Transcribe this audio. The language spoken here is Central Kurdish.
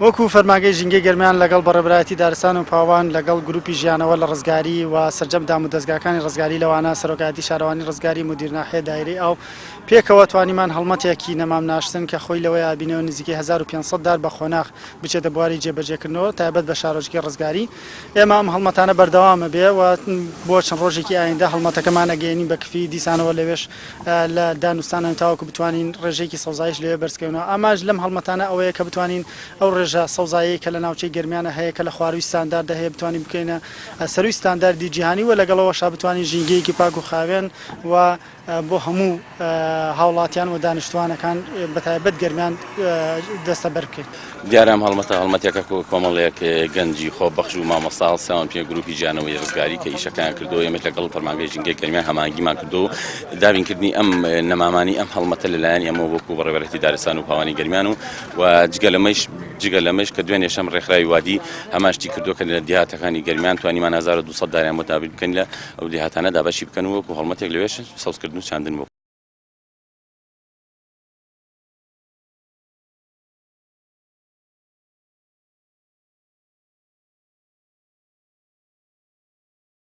وەکو فەرماگەی ژینگەی گەرمیان لەگەڵ بەڕێبەرایەتی دارستان و پاوان لەگەڵ گروپی ژیانەوە لە ڕزگاری و سەرجەمدام و دەستگاکانی ڕزگاری لەوانە سەرۆکایەتی شارەوانی ڕزگاری مدیر ناحیە دایرەی ئاو پێکەوە توانیمان هەڵمەتێکی نەمام ناشتن کە خۆی لەوەی بینەوە نزیکەی 1500 دار بە خۆناغ بچێتە بواری جێبەجێکردنەوە تایبەت بە شارۆچکەی ڕزگاری. ئێمە ئەم هەڵمەتانە بەردەوامە بێ و بۆ چەند ڕۆژێکی ئایندا هەڵمەتەکەمان ئەگەێنین بە کفی دیسانەوە لەوێش لە دانوستانە تاوەکو بتوانین ڕێژەیەکی سەوزایش لەوێ بەرزکەونەوە. ئاماژ لەم هەڵمەتانە ئەوەیە کە بتوانین ئەو ڕێژە سەوزایی کە لە ناوچەی گەرمیانە هەیە کە لە خواروی ستانداردا هەیە بتوانین بکەینە سەروی ستانداردی جیهانی و لەگەڵەوەشا بتوانین ژینگەیەکی پاک و خاوێن و بۆ هەموو هاوڵاتیان و دانیشتوانەکان بەتایبەت گەرمیان دەستە بەر بکەین. دیارام هەڵمەتێکە کۆمەڵێک گەنجی خۆبەخش و مامۆستا ساوان پێ گروپی ژیانەوەی ڕزگاری کە ئیشەکان کردو ئێمە لەگەڵ فەرمانگەی ژینگەی گەرمیان هەماهەنگیمان کردو دابینکردنی ئەم نەمامانی ئەم هەڵمەتە لەلایەن ئێمە وەکو بەڕێوەبەرەتی دارستان و پاوانی گەرمیان و جگە لەمەش کە دوێنێ شەم ڕێکخراوی وادی هەماشتی کردو کە لە دیهاتەکانی گەرمیان توانیمان 1200 داریان بۆ دابین بکەین لە ئەو دیهاتانەدا بەشی بکەن و وەکو هەڵمەتێک لەوێش سەوزکردن و چاندن بۆ